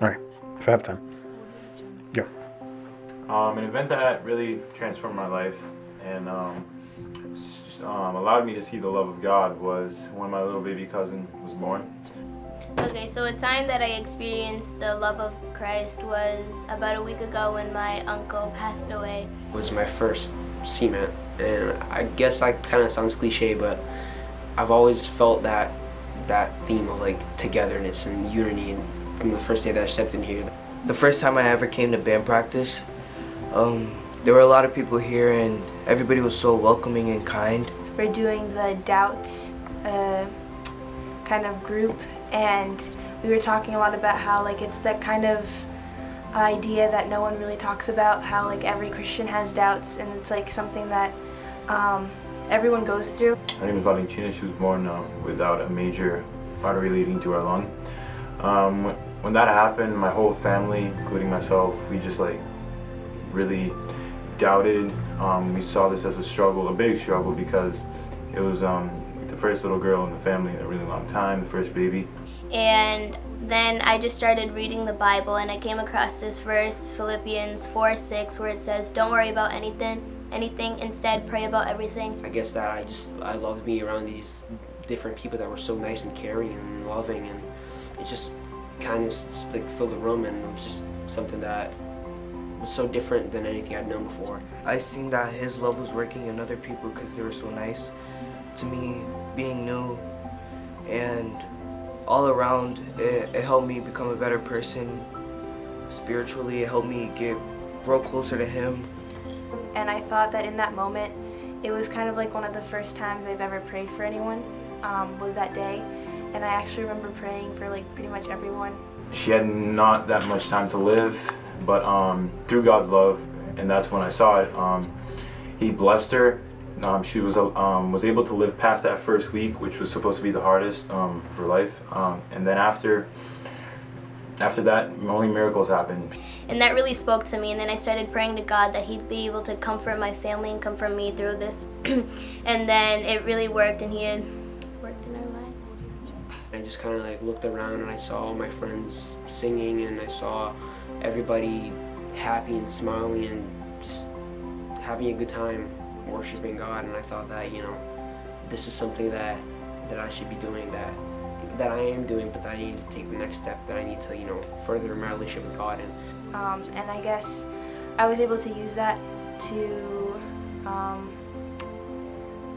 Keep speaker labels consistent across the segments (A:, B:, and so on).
A: All right, if I have time. Yeah.
B: An event that really transformed my life and allowed me to see the love of God was when my little baby cousin was born.
C: Okay, so a time that I experienced the love of Christ was about a week ago when my uncle passed away.
D: It was my first CMAT, and I guess that kind of sounds cliche, but I've always felt that theme of like togetherness and unity, and from the first day that I stepped in here.
E: The first time I ever came to band practice, there were a lot of people here and everybody was so welcoming and kind.
F: We're doing the doubts kind of group, and we were talking a lot about how like it's that kind of idea that no one really talks about, how like every Christian has doubts, and it's like something that everyone goes through.
B: Her name is Valentina. She was born without a major artery leading to her lung. When that happened, my whole family, including myself, we just like really doubted. We saw this as a struggle, a big struggle, because it was the first little girl in the family in a really long time, the first baby.
C: And then I just started reading the Bible, and I came across this verse, Philippians 4:6, where it says, "Don't worry about anything, instead pray about everything."
D: I guess that I loved being around these different people that were so nice and caring and loving, and it just kind of like filled the room, and it was just something that was so different than anything I'd known before.
E: I seen that his love was working in other people because they were so nice to me, being new, and all around it helped me become a better person spiritually. It helped me grow closer to him.
F: And I thought that in that moment, it was kind of like one of the first times I've ever prayed for anyone, was that day. And I actually remember praying for like pretty much everyone.
B: She had not that much time to live, but through God's love, and that's when I saw it, He blessed her. She was able to live past that first week, which was supposed to be the hardest of her life. And then after that, only miracles happened.
C: And that really spoke to me, and then I started praying to God that He'd be able to comfort my family and comfort me through this. And then it really worked, and He had worked in our lives.
D: I just kind of like looked around, and I saw all my friends singing, and I saw everybody happy and smiling and just having a good time worshiping God. And I thought that, you know, this is something that I should be doing, that I am doing, but that I need to take the next step, that I need to, you know, further my relationship with God.
F: And I guess I was able to use that to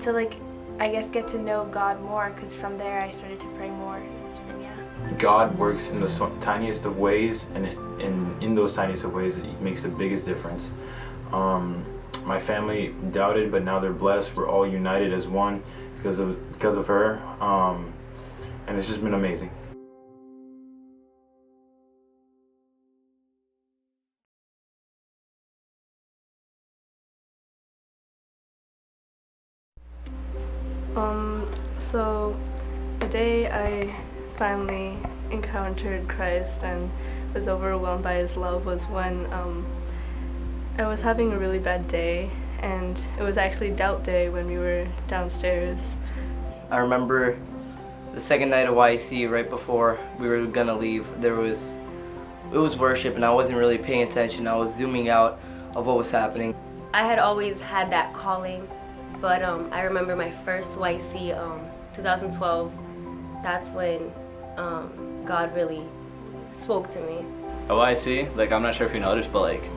F: like, I guess, get to know God more, because from there I started to pray more, and yeah.
B: God works in the tiniest of ways, and in those tiniest of ways, it makes the biggest difference. My family doubted, but now they're blessed. We're all united as one because of her, and it's just been amazing.
G: So the day I finally encountered Christ and was overwhelmed by His love was when I was having a really bad day, and it was actually doubt day when we were downstairs.
H: I remember the second night of YC, right before we were gonna leave, it was worship, and I wasn't really paying attention. I was zooming out of what was happening.
I: I had always had that calling, but I remember my first YC, 2012, that's when God really spoke to me.
J: At YC, like, I'm not sure if you noticed, but like,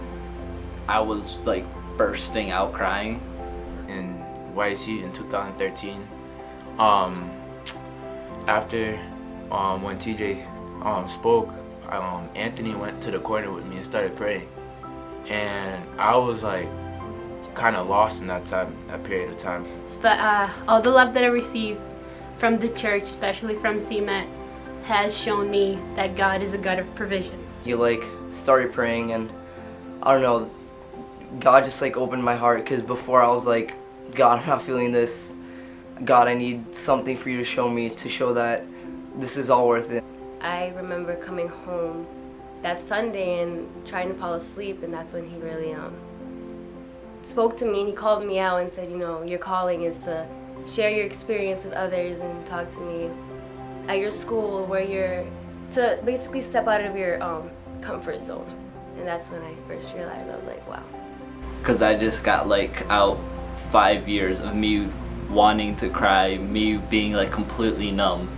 J: I was like bursting out crying.
K: In YC in 2013, after when TJ spoke, Anthony went to the corner with me and started praying, and I was like kind of lost in that period of time.
L: But all the love that I received from the church, especially from CMET, has shown me that God is a God of provision.
H: You like started praying, and I don't know, God just like opened my heart, because before I was like, God, I'm not feeling this. God, I need something for you to show me, to show that this is all worth it.
I: I remember coming home that Sunday and trying to fall asleep, and that's when He really spoke to me, and He called me out and said, you know, your calling is to share your experience with others and talk to me at your school where you're to basically step out of your comfort zone. And that's when I first realized, I was like, wow.
J: Because I just got like out 5 years of me wanting to cry, me being like completely numb,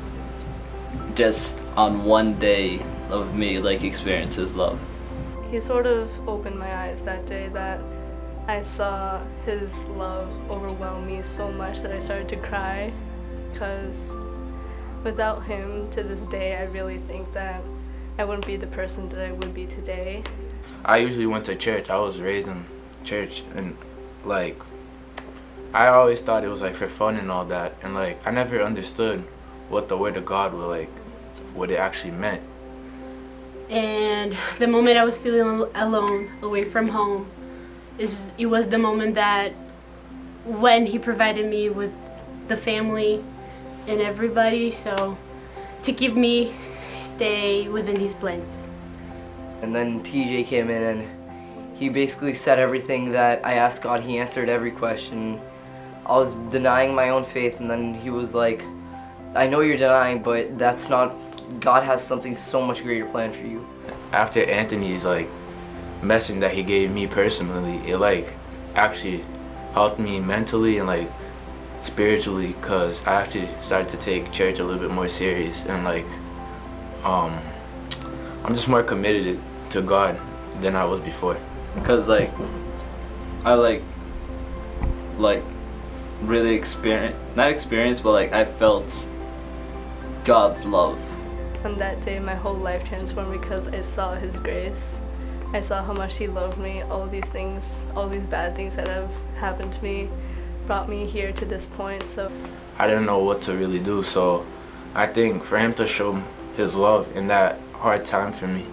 J: just on one day of me like experience his love.
G: He sort of opened my eyes that day, that I saw his love overwhelm me so much that I started to cry, because without him to this day I really think that I wouldn't be the person that I would be today.
K: I usually went to church. I was raised in church, and like I always thought it was like for fun and all that, and like I never understood what the word of God was like, what it actually meant.
L: And the moment I was feeling alone, away from home, it was the moment that when he provided me with the family and everybody, so to keep me stay within his plans.
H: And then TJ came in and he basically said everything that I asked God. He answered every question. I was denying my own faith, and then he was like, I know you're denying, but that's not, God has something so much greater planned for you.
K: After Anthony's like message that he gave me personally, it like actually helped me mentally and like spiritually, because I actually started to take church a little bit more serious, and like I'm just more committed to God than I was before.
J: Because like I like really not experienced, but like I felt God's love.
G: On that day, my whole life transformed because I saw his grace. I saw how much he loved me. All these things, all these bad things that have happened to me brought me here to this point. So
K: I didn't know what to really do, so I think for him to show his love in that hard time for me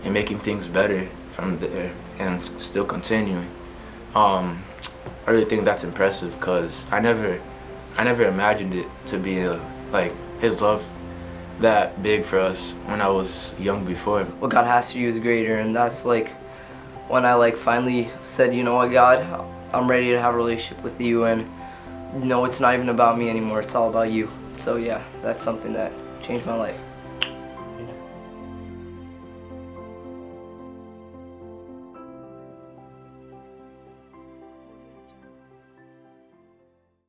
K: and making things better from there and still continuing, I really think that's impressive, because I never imagined it to be like his love that big for us when I was young before.
H: What God has for you is greater, and that's like when I like finally said, you know what, God, I'm ready to have a relationship with you, and no, it's not even about me anymore, it's all about you. So yeah, that's something that changed my life.